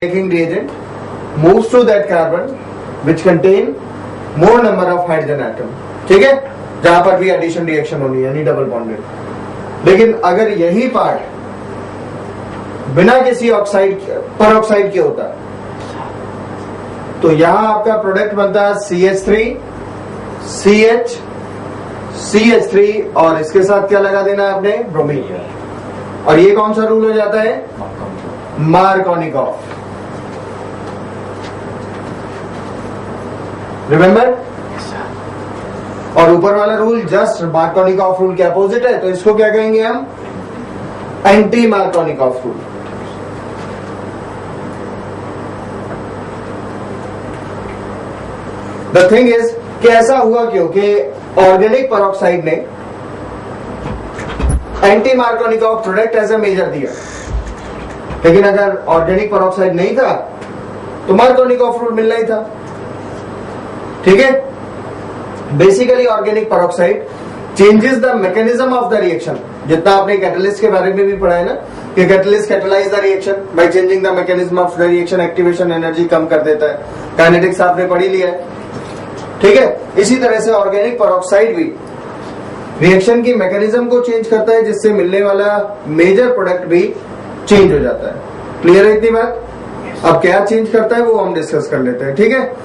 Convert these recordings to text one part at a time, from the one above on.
taking reagent moves to that carbon which contain more number of hydrogen atom. ठीक है, जहां पर भी एडिशन रिएक्शन होनी है यानी डबल बॉन्डेड। लेकिन अगर यही पार्ट बिना किसी ऑक्साइड परऑक्साइड के होता तो यहां आपका प्रोडक्ट बनता है CH3 CH CH3 और इसके साथ क्या लगा देना आपने, ब्रोमीन। और ये कौन सा रूल हो जाता है, मार्कोनिकॉफ। रिमेंबर? और ऊपर वाला रूल जस्ट मार्कोनिकॉफ रूल के अपोजिट है, तो इसको क्या कहेंगे हम, anti Markovnikov rule. The thing is कि ऐसा हुआ क्योंकि ऑर्गेनिक परऑक्साइड ने anti Markovnikov product as a major दिया, लेकिन अगर ऑर्गेनिक परऑक्साइड नहीं था तो मार्कोनिकॉफ रूल मिलना ही था। ठीक है, basically organic peroxide changes the mechanism of the reaction. जितना आपने कैटलिस्ट के बारे में भी पढ़ा है ना कि catalyst catalyse the reaction by changing the mechanism of the reaction, activation energy कम कर देता है। काइनेटिक्स आपने पढ़ी लिया है। ठीक है, इसी तरह से ऑर्गेनिक परऑक्साइड भी रिएक्शन की मैकेनिज्म को चेंज करता है, जिससे मिलने वाला मेजर प्रोडक्ट भी चेंज हो जाता है। क्लियर है इतनी बात? अब क्या चेंज करता है वो हम डिस्कस कर लेते हैं। ठीक है,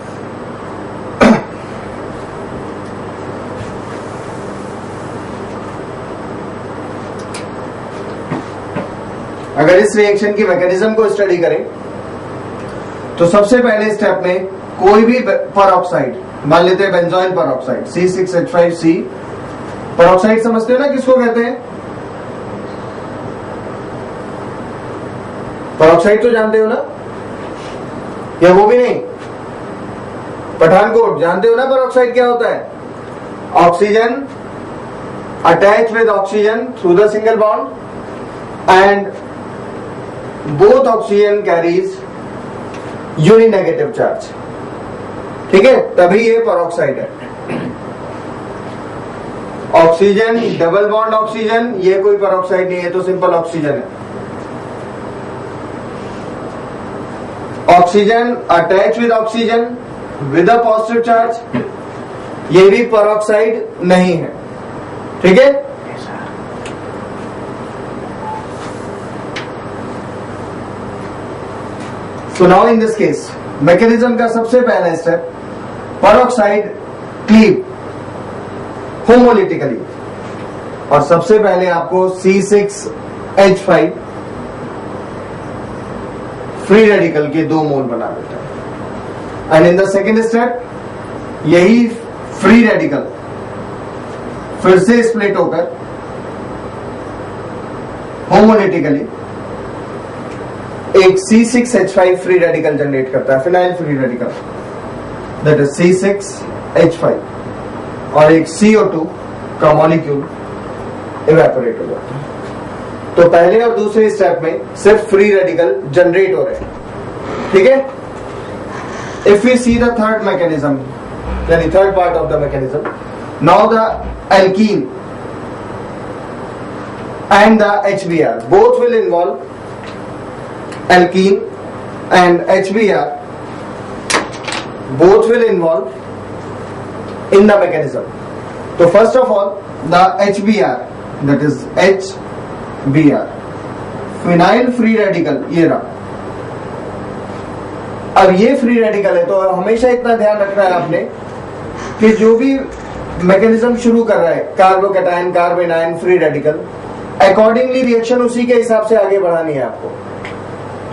अगर इस रिएक्शन की मैकेनिज्म को स्टडी करें तो सबसे पहले स्टेप में कोई भी परऑक्साइड, मान लेते हैं बेंजोइल परऑक्साइड C6H5C परऑक्साइड, समझते हो ना किसको कहते हैं? परऑक्साइड तो जानते हो ना, या वो भी नहीं? पठानकोट जानते हो ना परऑक्साइड क्या होता है? Oxygen attach with oxygen through the single bond and both oxygen carries uninegative charge. ठीक है, तभी ये परऑक्साइड है। ऑक्सीजन डबल बॉन्ड ऑक्सीजन, ये कोई परऑक्साइड नहीं है, तो सिंपल ऑक्सीजन है। Oxygen attach with oxygen with a positive charge, ये भी परऑक्साइड नहीं है। ठीक है, so now in this case mechanism का सबसे पहला स्टेप, परऑक्साइड क्लीव होमोलिटिकली, और सबसे पहले आपको C6H5 फ्री रेडिकल के 2 मोल बना देता है। And in the second step यही फ्री रेडिकल फिर से स्प्लिट होकर होमोलिटिकली एक C6H5 फ्री रेडिकल जनरेट करता है, phenyl free radical, that is C6H5, और एक CO2 का मॉलिक्यूल इवेपोरेट हो जाता है। तो पहले और दूसरे स्टेप में सिर्फ फ्री रेडिकल जनरेट हो रहे हैं। ठीक है, if we see the third mechanism, यानी third part of the mechanism, now the alkene and the HBr both will involve, alkene and HBr both will involve in the mechanism. So first of all the HBr, that is HBr phenyl free radical, ये रहा। अब ये free radical है, तो हमेशा इतना ध्यान रखना है आपने कि जो भी मैकेनिज्म शुरू कर रहा है, carbocation carbanion free radical, accordingly reaction उसी के हिसाब से आगे बढ़ानी है आपको।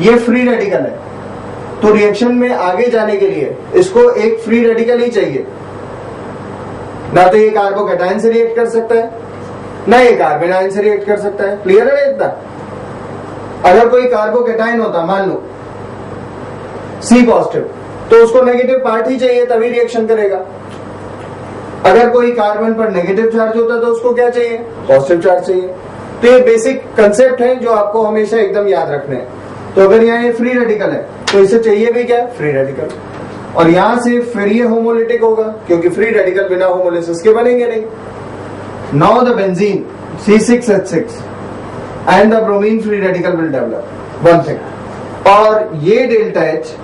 ये फ्री रेडिकल है, तो रिएक्शन में आगे जाने के लिए इसको एक फ्री रेडिकल ही चाहिए। ना तो ये कार्बोकैटायन से रिएक्ट कर सकता है, ना ये कार्बेनायन से रिएक्ट कर सकता है। क्लियर है इतना? अगर कोई कार्बोकैटायन होता, मान लो C पॉजिटिव, तो उसको नेगेटिव पार्ट ही चाहिए, तभी रिएक्शन करेगा। अगर कोई कार्बन पर नेगेटिव चार्ज होता तो उसको क्या चाहिए, पॉजिटिव चार्ज चाहिए। तो ये बेसिक कंसेप्ट है जो आपको हमेशा एकदम याद रखने हैं। तो अगर यहाँ ये फ्री रेडिकल है तो इसे चाहिए भी क्या, फ्री रेडिकल, और यहां से फिर ये होमोलिटिक होगा, क्योंकि फ्री रेडिकल बिना होमोलिसिस के बनेंगे नहीं। Now the benzene C6H6 and the bromine free radical will develop. One thing. और ये डेल्टा एच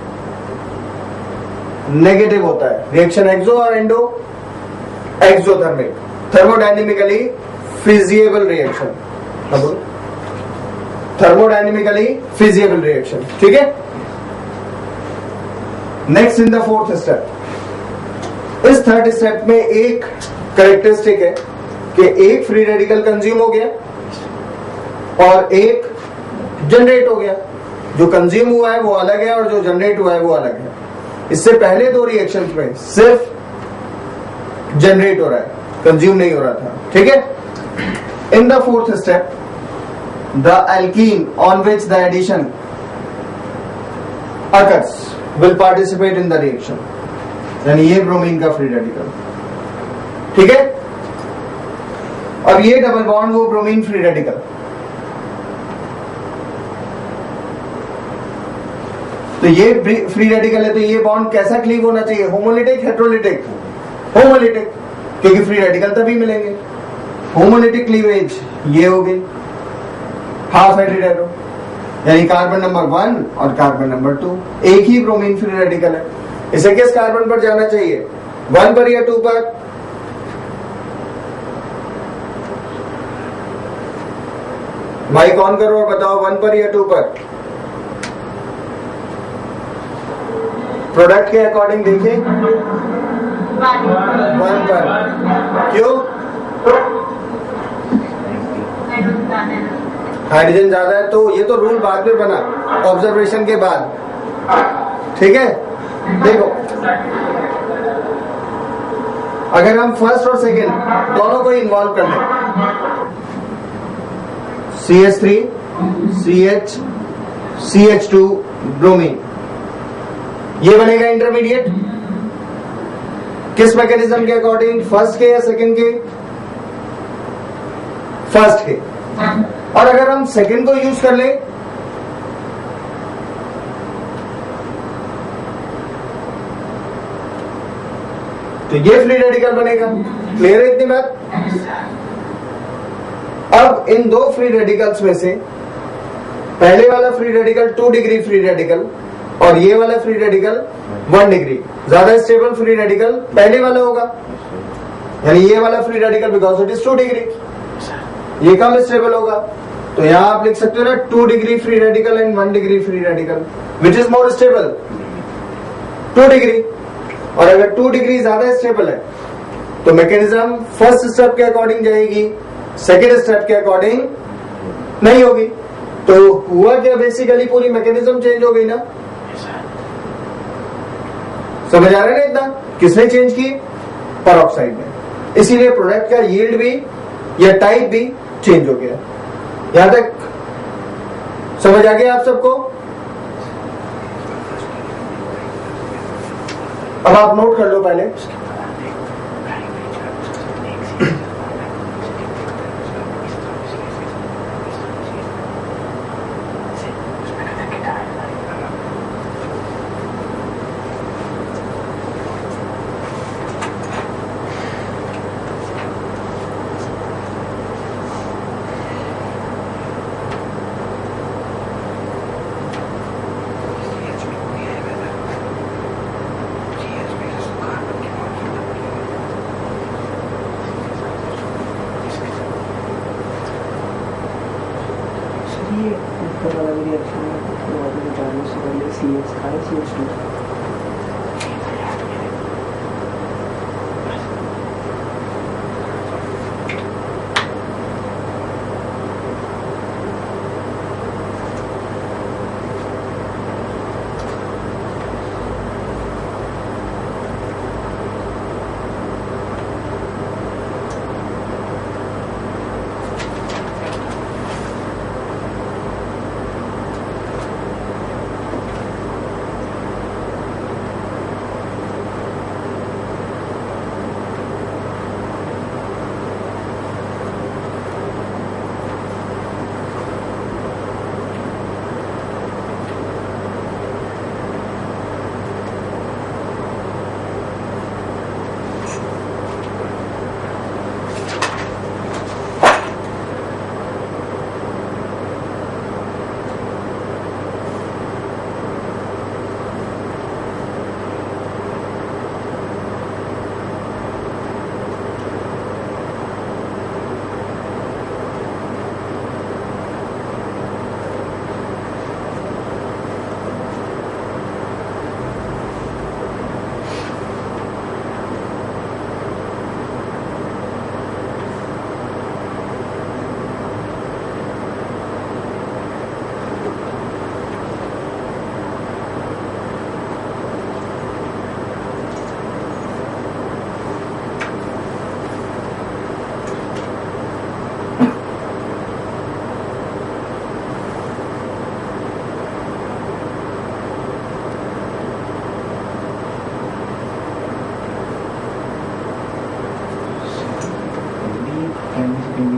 नेगेटिव होता है। रिएक्शन एक्सो और endo, exothermic, thermodynamically feasible reaction, thermodynamically feasible reaction, ठीक है। Next in the fourth step, इस third step में एक कैरेक्टरिस्टिक है कि एक फ्री रेडिकल कंज्यूम हो गया और एक जनरेट हो गया। जो कंज्यूम हुआ है वो अलग है और जो जनरेट हुआ है वो अलग है। इससे पहले दो रिएक्शंस में सिर्फ जनरेट हो रहा है, कंज्यूम नहीं हो रहा था, ठीक है। In the fourth step, the alkene on which the addition occurs will participate in the reaction, यानी ये ब्रोमीन का फ्री रेडिकल, ठीक है। अब ये डबल बॉन्ड, वो ब्रोमीन फ्री रेडिकल, तो ये फ्री रेडिकल है, तो ये बॉन्ड कैसा क्लीव होना चाहिए? Homolytic, heterolytic? होमोलिटिक, क्योंकि फ्री रेडिकल तभी मिलेंगे। होमोलिटिक क्लीवेज ये हो गई हाफ हेटेरो, यानी कार्बन नंबर 1 और कार्बन नंबर 2 एक ही ब्रोमीन फ्री रेडिकल है। इसे किस कार्बन पर जाना चाहिए, 1 पर या 2 पर? माइक ऑन करो और बताओ 1 पर या 2 पर? प्रोडक्ट के अकॉर्डिंग देखें 1 पर। क्यों? हाइड्रोजन ज्यादा है, तो ये तो रूल बाद में बना, ऑब्जर्वेशन के बाद, ठीक है। देखो, अगर हम फर्स्ट और सेकंड दोनों को इन्वॉल्व कर लें, CH3 CH CH2 ब्रोमीन, ये बनेगा इंटरमीडिएट। किस मैकेनिज्म के अकॉर्डिंग, फर्स्ट के या सेकंड के? फर्स्ट के। और अगर हम सेकंड को यूज कर ले, तो ये फ्री रेडिकल बनेगा। क्लियर है इतनी बात? अब इन दो फ्री रेडिकल्स में से पहले वाला free radical 2 degree free radical और ये वाला फ्री रेडिकल 1 डिग्री, ज्यादा स्टेबल फ्री रेडिकल पहले वाला होगा, यानी ये वाला free radical because it is 2 degree, ये कम स्टेबल होगा। तो यहां आप लिख सकते हो ना 2 degree free radical and 1 degree free radical, which is more stable? 2 degree. और अगर 2 डिग्री ज्यादा स्टेबल है तो मैकेनिज्म फर्स्ट स्टेप के अकॉर्डिंग जाएगी, सेकेंड स्टेप के अकॉर्डिंग नहीं होगी। तो हुआ क्या, बेसिकली पूरी मैकेनिज्म चेंज हो गई ना। समझ आ रहा है ना इतना? किसने चेंज की? पेरोक्साइड ने। इसीलिए प्रोडक्ट का यील्ड भी या टाइप भी चेंज हो गया। यहां तक समझ आ गया आप सबको? अब आप नोट कर लो पहले।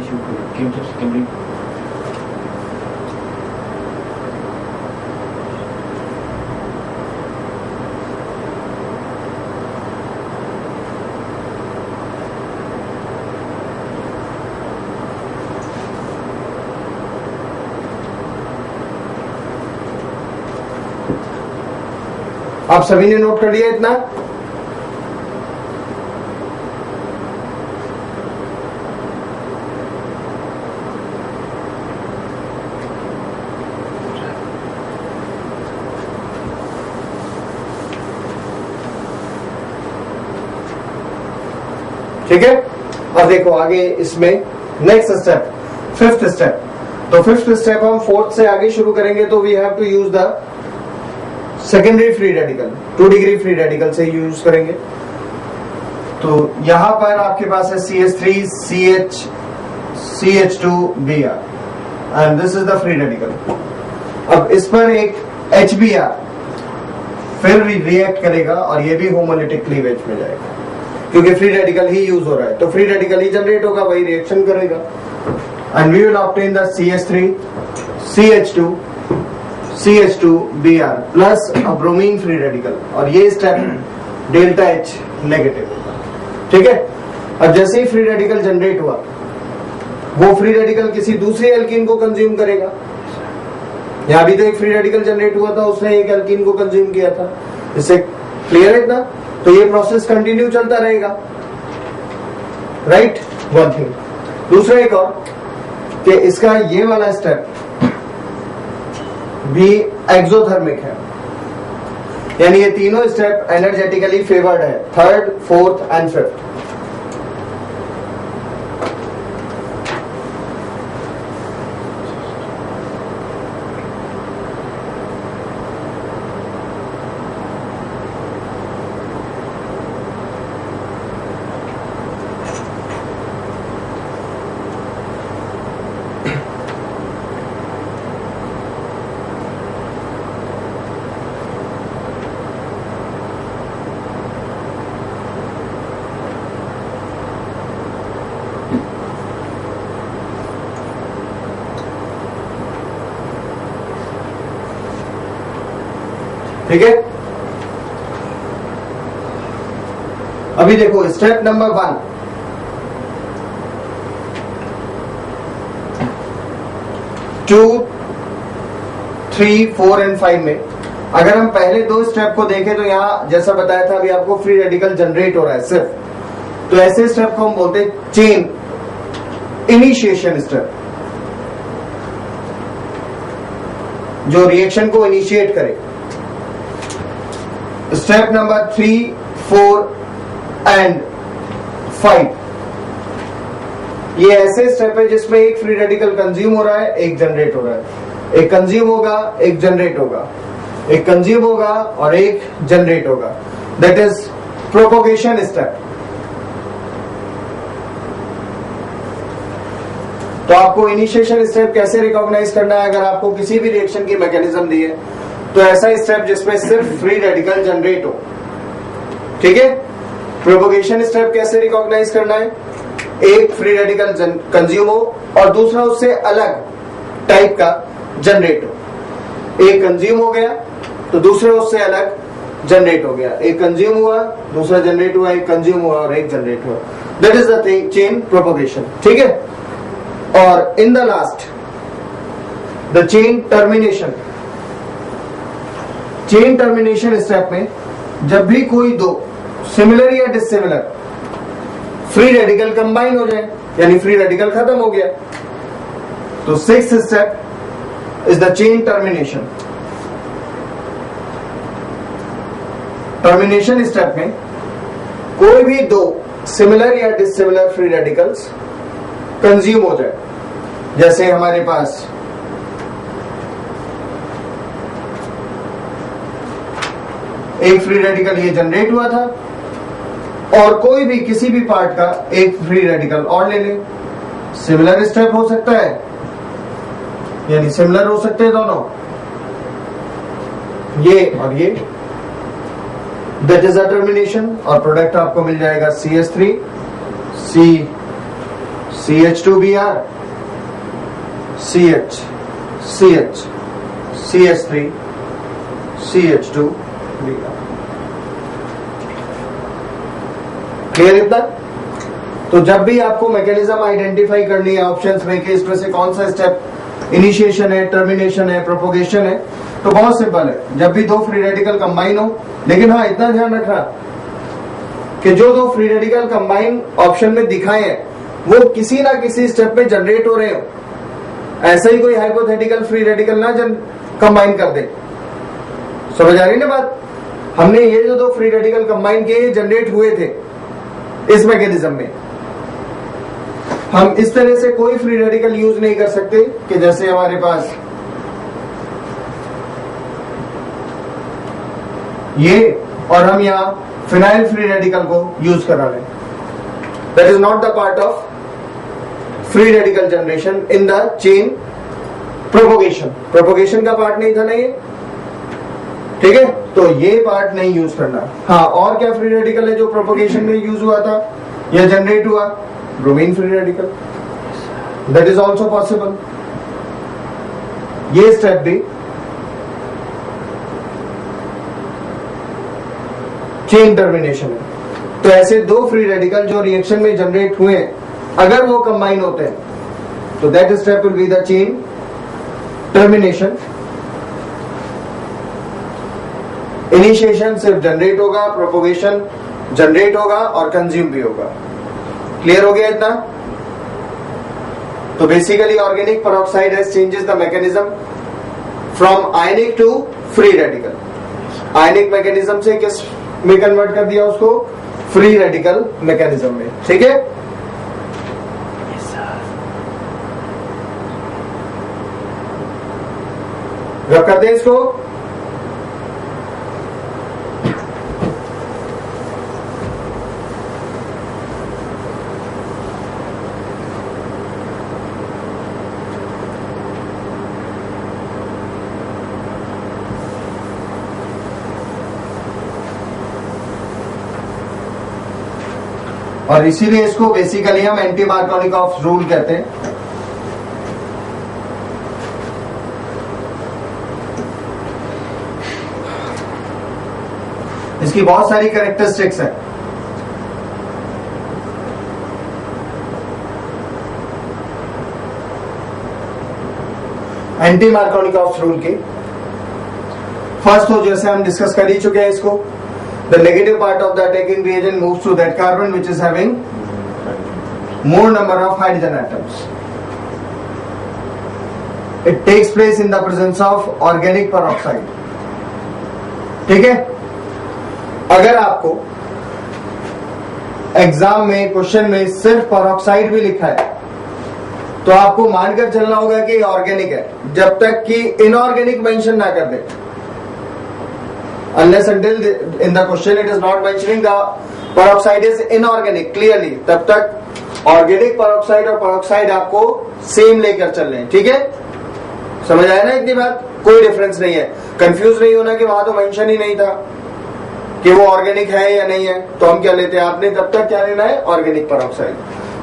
Issue came to secondary. आप सभी ने नोट कर लिया इतना? ठीक है। और देखो आगे इसमें नेक्स्ट स्टेप, फिफ्थ स्टेप। तो फिफ्थ स्टेप हम फोर्थ से आगे शुरू करेंगे, तो we have to use the secondary free radical, 2 degree free radical से यूज करेंगे। तो यहां पर आपके पास है CH3 CH CH2Br and this is the free radical. अब इस पर एक HBr फिर रिएक्ट करेगा और ये भी होमोलिटिक क्लीवेज में जाएगा, क्योंकि फ्री रेडिकल ही यूज हो रहा है, तो फ्री रेडिकल ही जनरेट होगा, वही रिएक्शन करेगा and we will obtain the CH3 CH2 CH2Br plus bromine free radical, और ये स्टेप डेल्टा H नेगेटिव होगा। ठीक है। अब जैसे ही फ्री रेडिकल जनरेट हुआ, वो फ्री रेडिकल किसी दूसरे एल्कीन को कंज्यूम करेगा। यहां भी तो एक फ्री रेडिकल जनरेट हुआ था, उसने एक एल्कीन को कंज्यूम किया था। इससे क्लियर है इतना? तो ये प्रोसेस कंटिन्यू चलता रहेगा, राइट? One thing. दूसरा एक और कि इसका ये वाला स्टेप भी एक्सोथर्मिक है, यानी ये तीनों स्टेप एनर्जेटिकली फेवर्ड है, थर्ड, फोर्थ एंड फिफ्थ। ठीक है। अभी देखो स्टेप नंबर 1, 2, 3, 4 एंड 5 में अगर हम पहले दो स्टेप को देखें तो यहां जैसा बताया था अभी आपको फ्री रेडिकल जनरेट हो रहा है सिर्फ, तो ऐसे स्टेप को हम बोलते हैं चेन इनिशिएशन स्टेप, जो रिएक्शन को इनिशिएट करे। स्टेप नंबर 3, 4 एंड 5 ये ऐसे स्टेप है जिसमें एक फ्री रेडिकल कंज्यूम हो रहा है, एक जनरेट हो रहा है। एक कंज्यूम होगा, एक जनरेट होगा, एक कंज्यूम होगा और एक जनरेट होगा। That is propagation step. तो आपको इनिशिएशन स्टेप कैसे रिकॉग्नाइज करना है? अगर आपको किसी भी रिएक्शन की मैकेनिज्म दी है तो ऐसा स्टेप जिसमें सिर्फ फ्री रेडिकल जनरेट हो। ठीक है। प्रोपोगेशन स्टेप कैसे रिकॉग्नाइज करना है? एक फ्री रेडिकल कंज्यूम हो और दूसरा उससे अलग टाइप का जनरेट हो। एक कंज्यूम हो गया तो दूसरा उससे अलग जनरेट हो गया, एक कंज्यूम हुआ दूसरा जनरेट हुआ, एक कंज्यूम हुआ और एक जनरेट हुआ। That is the thing, chain propagation. ठीक है। और in the last the chain termination. Chain termination step में जब भी कोई दो सिमिलर या डिसिमिलर फ्री रेडिकल कंबाइन हो जाए, यानी फ्री रेडिकल खत्म हो गया, तो sixth step is the chain termination. Termination step में कोई भी दो सिमिलर या डिसिमिलर फ्री रेडिकल्स कंज्यूम हो जाए, जैसे हमारे पास एक फ्री रेडिकल ये जनरेट हुआ था और कोई भी किसी भी पार्ट का एक फ्री रेडिकल और ले ले। सिमिलर स्टेप हो सकता है, यानी सिमिलर हो सकते हैं दोनों, ये और ये। दैट इज अ टर्मिनेशन और प्रोडक्ट आपको मिल जाएगा CH3 CH2Br, CH, CH, CH3, CH2Br। Clear इतना? तो जब भी आपको मैकेनिज्म आइडेंटिफाई करनी है ऑप्शंस में कि इसमें से कौन सा स्टेप इनिशिएशन है, टर्मिनेशन है, प्रोपोगेशन है, तो बहुत सिंपल है। जब भी दो फ्री रेडिकल कंबाइन हो, लेकिन हाँ इतना ध्यान रखना कि जो दो फ्री रेडिकल कंबाइन ऑप्शन में दिखाए हैं वो किसी ना किसी स्टेप में जनरेट हो रहे हो। ऐसा ही कोई हाइपोथेटिकल फ्री रेडिकल ना कंबाइन कर दे। समझ आ रही ना बात? हमने ये जो दो फ्री रेडिकल कंबाइन किए जनरेट हुए थे इस मैकेनिज्म में। हम इस तरह से कोई फ्री रेडिकल यूज नहीं कर सकते कि जैसे हमारे पास ये और हम यहां फिनाइल फ्री रेडिकल को यूज करा लें। That is not the part of free radical generation in the chain propagation. Propagation का पार्ट नहीं था ना ये, ठीक है? तो ये पार्ट नहीं यूज करना। हाँ, और क्या फ्री रेडिकल है जो प्रोपोगेशन में यूज हुआ था या जनरेट हुआ? Bromine free radical, that is also possible. ये स्टेप भी चेन टर्मिनेशन है। तो ऐसे दो फ्री रेडिकल जो रिएक्शन में जनरेट हुए हैं, अगर वो कंबाइन होते हैं तो that step will be the chain termination. Initiation सिर्फ जनरेट होगा, प्रोपोगेशन जनरेट होगा और कंज्यूम भी होगा। क्लियर हो गया इतना? तो basically organic peroxide has changes the mechanism from ionic to free radical. Ionic mechanism से किस में कन्वर्ट कर दिया उसको? फ्री रेडिकल मैकेनिज्म में। ठीक है? रब करते हैं इसको। और इसीलिए इसको बेसिकली हम एंटी मार्कोनिकॉफ रूल कहते हैं। इसकी बहुत सारी कैरेक्टरिस्टिक्स हैं। एंटी मार्कोनिकॉफ रूल की फर्स्ट तो जैसे हम डिस्कस कर ही चुके हैं इसको, the negative part of the attacking reagent moves to that carbon which is having more number of hydrogen atoms. It takes place in the presence of organic peroxide. ठीक है? अगर आपको एग्जाम में क्वेश्चन में सिर्फ पेरोक्साइड भी लिखा है तो आपको मानकर चलना होगा कि ऑर्गेनिक है, जब तक कि इनऑर्गेनिक मेंशन ना कर दे। Unless until in the question it is not mentioning the peroxide is inorganic clearly, तब तक ऑर्गेनिक पेरोक्साइड और पेरोक्साइड आपको सेम लेकर चल रहे हैं। ठीक है? समझ आया ना इतनी बात? कोई डिफरेंस नहीं है। कंफ्यूज नहीं होना कि वहां तो मेंशन ही नहीं था कि वो ऑर्गेनिक है या नहीं है, तो हम क्या लेते हैं? आपने तब तक क्या लेना है? Organic peroxide.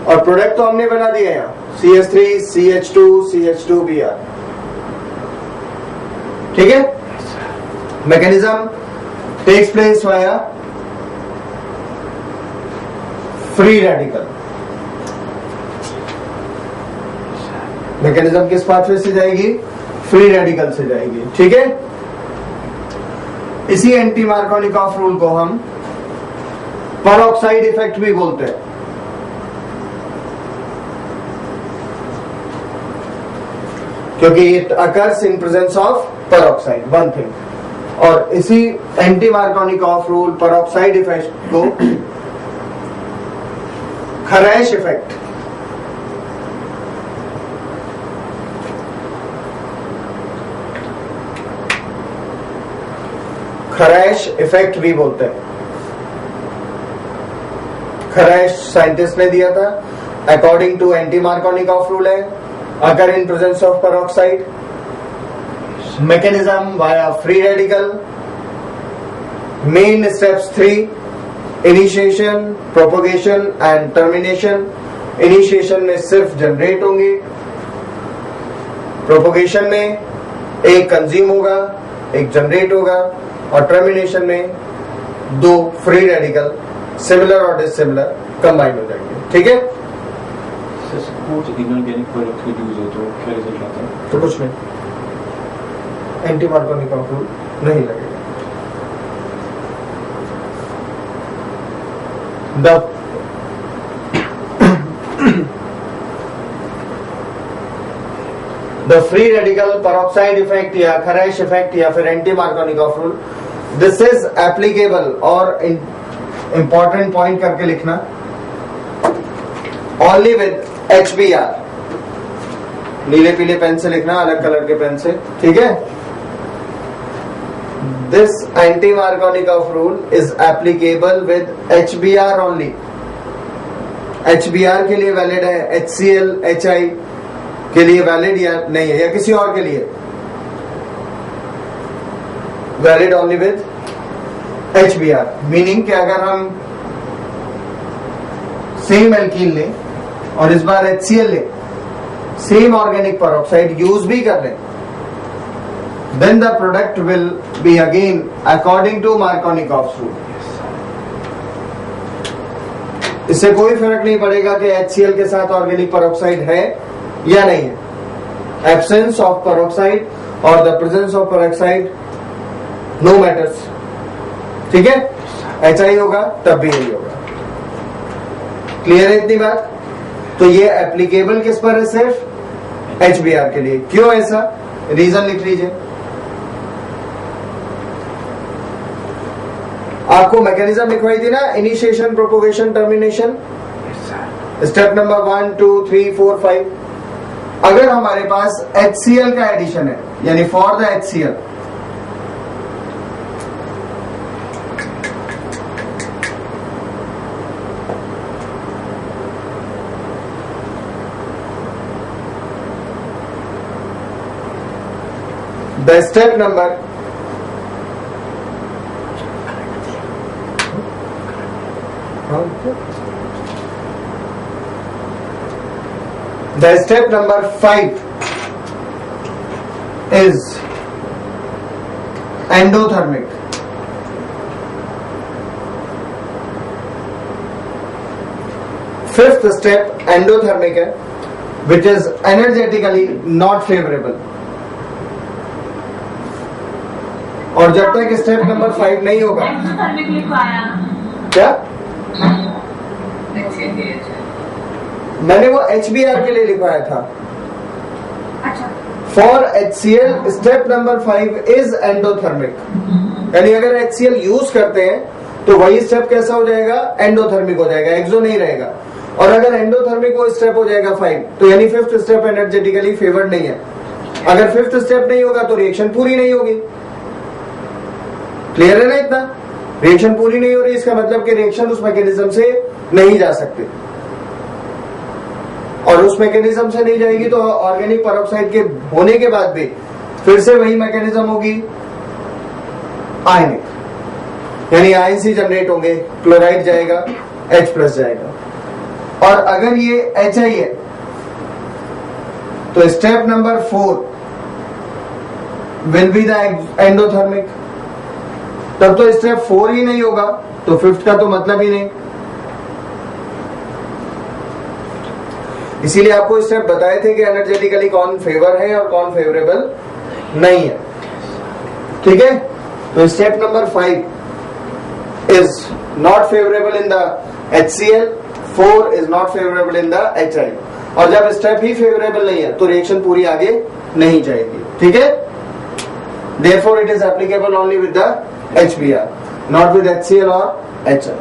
और प्रोडक्ट तो हमने बना दिया यहाँ CH3 CH2 CH2Br। ठीक है? Mechanism takes place via free radical। Mechanism किस पाथवे से जाएगी? फ्री रेडिकल से जाएगी। ठीक है? इसी एंटी मार्कोनिकॉफ रूल को हम पेरोक्साइड इफेक्ट भी बोलते हैं। क्योंकि it occurs in presence of peroxide, one thing. और इसी anti Markovnikov rule peroxide effect को खरैश इफेक्ट, खरैश इफेक्ट भी बोलते हैं। खरैश साइंटिस्ट ने दिया था, according to anti Markovnikov rule है, अगर in presence of peroxide, mechanism via free radical, main steps 3: initiation, propagation and termination, initiation में सिर्फ जनरेट होंगे, प्रोपोगेशन में एक कंज्यूम होगा, एक जनरेट होगा, और टर्मिनेशन में दो फ्री रेडिकल सिमिलर और डिसिमिलर कंबाइन हो जाएंगे। ठीक है, इनऑर्गेनिक प्रोडक्ट यूज हो तो क्या रिजल्ट आता है? तो कुछ नहीं, एंटी मार्कोनिकॉफ रूल नहीं लगेगा। The free radical peroxide effect या खराइश इफेक्ट या फिर anti Markovnikov rule, this is applicable, और इंपॉर्टेंट पॉइंट करके लिखना, ओनली विद HBr, नीले पीले पेन से लिखना, अलग कलर के पेन से, ठीक है। This anti Markovnikov rule is applicable with HBr only. HBr के लिए वैलिड है, HCl HI के लिए वैलिड या नहीं है, या किसी और के लिए valid only with HBr। Meaning कि अगर हम सेम एल्कीन लें और इस बार HCl लें, सेम ऑर्गेनिक पेरोक्साइड यूज भी कर लें, then the product will be again according to Markovnikov rule। इससे कोई फर्क नहीं पड़ेगा कि HCl के साथ ऑर्गेनिक पेरोक्साइड है या नहीं है। एब्सेंस ऑफ पेरोक्साइड और the presence of peroxide no matters, ठीक है। HI होगा तब भी यही होगा। क्लियर है इतनी बात? तो ये एप्लीकेबल किस पर है? सिर्फ HBr के लिए। क्यों ऐसा? रीजन लिख लीजिए। आपको मैकेनिज्म लिखवाई थी ना, initiation, propagation, termination, step number 1 2 3 4 5। अगर हमारे पास HCl का एडिशन है, यानी for the HCl, the step number the step number 5 is endothermic। Fifth step endothermic है, which is energetically not favorable। और जब तक स्टेप नंबर 5 नहीं होगा, क्या मैंने वो HBr के लिए लिखवाया था। For HCl step number 5 is endothermic, यानी अगर HCl यूज करते हैं तो वही स्टेप कैसा हो जाएगा? एंडोथर्मिक हो जाएगा, एक्सो नहीं रहेगा। और अगर एंडोथर्मिक वो स्टेप हो जाएगा 5, तो यानी फिफ्थ स्टेप एनर्जेटिकली फेवर्ड नहीं है। अगर फिफ्थ स्टेप नहीं होगा तो रिएक्शन पूरी नहीं होगी। क्लियर है ना इतना? रिएक्शन पूरी नहीं हो रही, इसका मतलब कि रिएक्शन उस मैकेनिज्म से नहीं जा सकते, और उस मैकेनिज्म से नहीं जाएगी तो ऑर्गेनिक पेरोक्साइड के होने के बाद भी फिर से वही मैकेनिज्म होगी, आयनिक, यानी आयन सी जनरेट होंगे, क्लोराइड जाएगा, H+ जाएगा। और अगर ये HI है तो step number 4 will be the endothermic. तब तो स्टेप 4 ही नहीं होगा तो फिफ्थ का तो मतलब ही नहीं। इसीलिए आपको स्टेप बताए थे कि एनर्जेटिकली कौन फेवर है और कौन फेवरेबल नहीं है, ठीक है। तो step number 5 is not favourable in the HCl, 4 is not favourable in the HI। और जब स्टेप ही फेवरेबल नहीं है तो रिएक्शन पूरी आगे नहीं जाएगी, ठीक है। Therefore it is applicable only with the HBr, not with HCl और HI।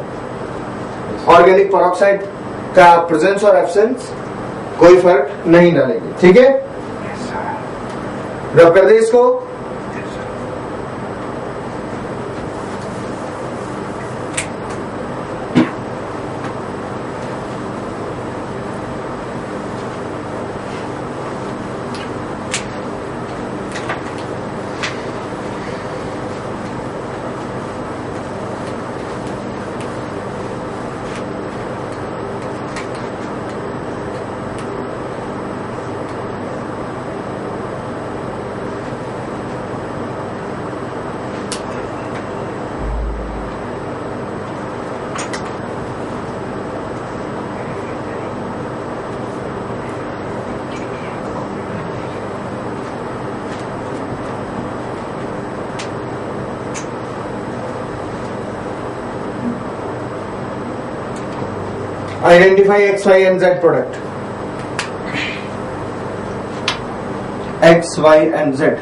ऑर्गेनिक पेरोक्साइड का प्रेजेंस और एब्सेंस कोई फर्क नहीं डालेगी, ठीक है। रब कर दे इसको। Identify X, Y and Z product. X, Y and Z.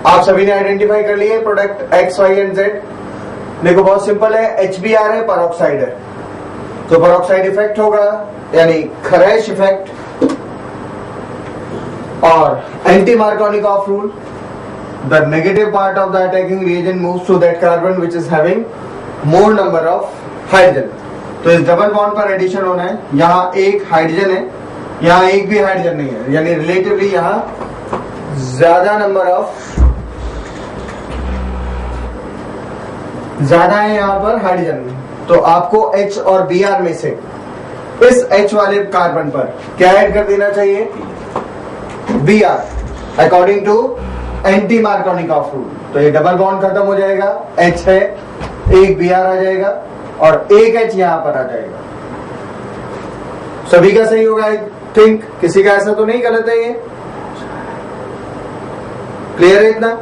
आप सभी ने आइडेंटिफाई कर लिए product X, Y and Z. देखो बहुत सिंपल है, HBr है, पेरोक्साइड है, तो पेरोक्साइड इफेक्ट होगा यानी खरैश इफेक्ट और anti Markovnikov rule. The negative part of the attacking reagent moves to that carbon which is having more number of hydrogen. तो इस डबल बॉन्ड पर एडिशन होना है, यहाँ एक हाइड्रोजन है, यहाँ एक भी हाइड्रोजन नहीं है, यानी रिलेटिवली यहाँ ज्यादा नंबर ऑफ ज्यादा है यहाँ पर हाइड्रोजन। तो आपको H और Br में से इस H वाले कार्बन पर क्या ऐड कर देना चाहिए? Br according to anti Markovnikov rule. तो ये डबल बॉन्ड खत्म हो जाएगा, H है, एक Br आ जाएगा और एक H यहां पर आ जाएगा। सभी का सही होगा आई थिंक, किसी का ऐसा तो नहीं गलत है? ये क्लियर है इतना?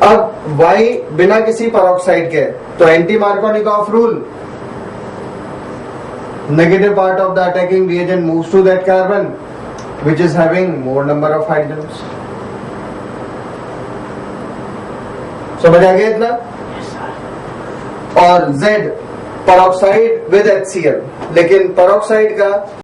अब Y बिना किसी पेरोक्साइड के, तो anti Markovnikov rule, negative part of the attacking reagent moves to that carbon which is having more number of hydrogens। समझ आ गया इतना? और Z पेरोक्साइड विद HCl, लेकिन पेरोक्साइड का